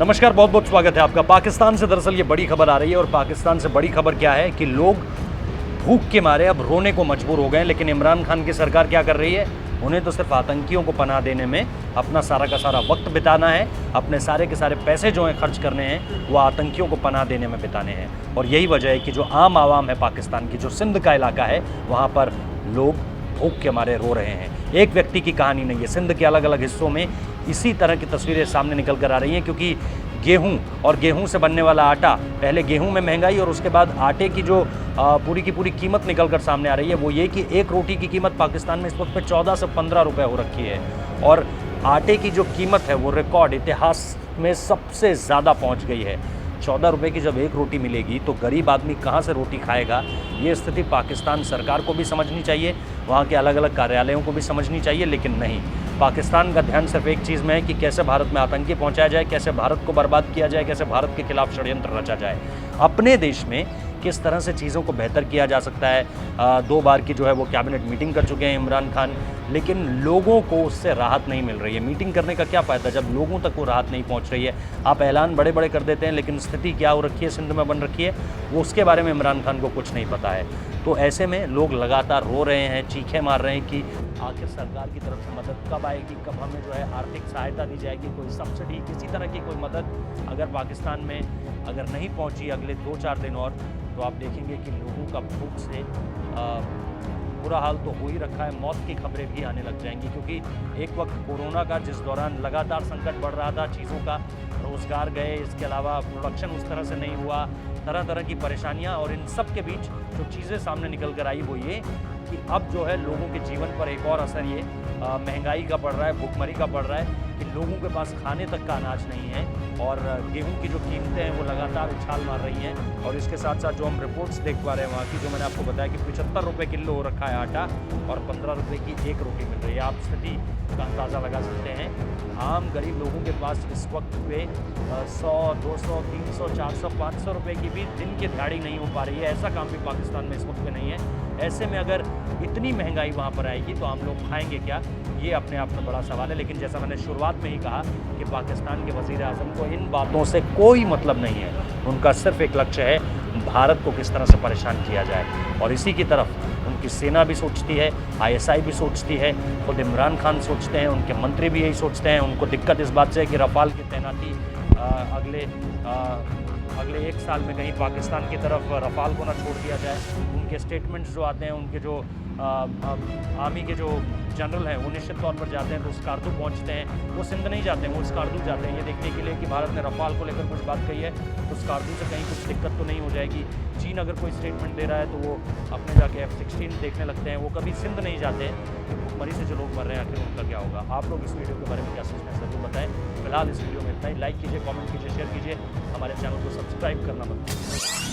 नमस्कार, बहुत बहुत स्वागत है आपका। पाकिस्तान से दरअसल ये बड़ी खबर आ रही है और पाकिस्तान से बड़ी खबर क्या है कि लोग भूख के मारे अब रोने को मजबूर हो गए हैं। लेकिन इमरान खान की सरकार क्या कर रही है? उन्हें तो सिर्फ आतंकियों को पनाह देने में अपना सारा का सारा वक्त बिताना है, अपने सारे के सारे पैसे जो हैं खर्च करने हैं वो आतंकियों को पनाह देने में बिताने हैं। और यही वजह है कि जो आम आवाम है पाकिस्तान की, जो सिंध का इलाका है, वहाँ पर लोग भूख के मारे रो रहे हैं। एक व्यक्ति की कहानी नहीं है, सिंध के अलग अलग हिस्सों में इसी तरह की तस्वीरें सामने निकल कर आ रही हैं। क्योंकि गेहूं और गेहूं से बनने वाला आटा, पहले गेहूं में महंगाई और उसके बाद आटे की जो पूरी की पूरी कीमत निकल कर सामने आ रही है वो ये कि एक रोटी की कीमत पाकिस्तान में इस वक्त पे 14 से 15 रुपए हो रखी है। और आटे की जो कीमत है वो रिकॉर्ड इतिहास में सबसे ज़्यादा पहुँच गई है। 14 रुपये की जब एक रोटी मिलेगी तो गरीब आदमी कहाँ से रोटी खाएगा? ये स्थिति पाकिस्तान सरकार को भी समझनी चाहिए, वहाँ के अलग अलग कार्यालयों को भी समझनी चाहिए। लेकिन नहीं, पाकिस्तान का ध्यान सिर्फ एक चीज़ में है कि कैसे भारत में आतंकी पहुँचाया जाए, कैसे भारत को बर्बाद किया जाए, कैसे भारत के खिलाफ षड्यंत्र रचा जाए। अपने देश में किस तरह से चीज़ों को बेहतर किया जा सकता है। 2 बार की जो है वो कैबिनेट मीटिंग कर चुके हैं इमरान खान, लेकिन लोगों को उससे राहत नहीं मिल रही है। मीटिंग करने का क्या फ़ायदा जब लोगों तक वो राहत नहीं पहुंच रही है? आप ऐलान बड़े बड़े कर देते हैं, लेकिन स्थिति क्या हो रखी है, सिंध में बन रखी है, वो उसके बारे में इमरान खान को कुछ नहीं पता है। तो ऐसे में लोग लगातार रो रहे हैं, चीखें मार रहे हैं कि आखिर सरकार की तरफ से मदद कब आएगी, कब हमें जो है आर्थिक सहायता दी जाएगी, कोई सब्सिडी, किसी तरह की कोई मदद अगर पाकिस्तान में अगर नहीं पहुंची अगले 2-4 दिन और, तो आप देखेंगे कि लोगों का भूख से बुरा हाल तो हो ही रखा है, मौत की खबरें भी आने लग जाएंगी। क्योंकि एक वक्त कोरोना का जिस दौरान लगातार संकट बढ़ रहा था, चीज़ों का रोज़गार गए, इसके अलावा प्रोडक्शन उस तरह से नहीं हुआ, तरह तरह की परेशानियां, और इन सब के बीच जो चीज़ें सामने निकल कर आई वो ये कि अब जो है लोगों के जीवन पर एक और असर ये महंगाई का पड़ रहा है, भुखमरी का पड़ रहा है कि लोगों के पास खाने तक का अनाज नहीं है। और गेहूं की जो कीमतें हैं वो लगातार उछाल मार रही हैं। और इसके साथ साथ जो हम रिपोर्ट्स देख पा रहे हैं वहाँ की, जो मैंने आपको बताया कि 75 रुपये किलो हो रखा है आटा और 15 रुपये की एक रोटी मिल रही है। आप स्थिति का अंदाज़ा लगा सकते हैं। आम गरीब लोगों के पास इस वक्त पे 100, 200, 300, 400, 500 रुपये की भी दिन की दिहाड़ी नहीं हो पा रही है। ऐसा काम भी पाकिस्तान में इस वक्त पे नहीं है। ऐसे में अगर इतनी महंगाई वहाँ पर आएगी तो आम लोग खाएंगे क्या? ये अपने आप में बड़ा सवाल है। लेकिन जैसा मैंने शुरुआत में ही कहा कि पाकिस्तान के वज़ीर आज़म को इन बातों से कोई मतलब नहीं है। उनका सिर्फ एक लक्ष्य है, भारत को किस तरह से परेशान किया जाए। और इसी की तरफ उनकी सेना भी सोचती है, ISI भी सोचती है, खुद इमरान खान सोचते हैं, उनके मंत्री भी यही सोचते हैं। उनको दिक्कत इस बात से है कि रफ़ाल की तैनाती अगले 1 साल में कहीं पाकिस्तान की तरफ रफ़ाल को ना छोड़ दिया जाए। उनके स्टेटमेंट्स जो आते हैं, उनके जो आर्मी के जो जनरल हैं वो निश्चित तौर पर जाते हैं तो स्कार्दू पहुंचते हैं। वो सिंध नहीं जाते हैं, वो स्कार्दू जाते हैं ये देखने के लिए कि भारत ने रफ़ाल को लेकर कुछ बात कही है तो स्कार्दू से कहीं कुछ दिक्कत तो नहीं हो जाएगी। चीन अगर कोई स्टेटमेंट दे रहा है तो वो अपने जाके F-16 देखने लगते हैं। वो कभी सिंध नहीं जाते हैं। भुखमरी से जो लोग मर रहे हैं आखिर उनका क्या होगा? आप लोग इस वीडियो के बारे में क्या सोचते हैं ज़रूर बताएं। फिलहाल इस वीडियो में इतना ही। लाइक कीजिए, कमेंट कीजिए, शेयर कीजिए, हमारे चैनल को सब्सक्राइब करना मत भूलिए।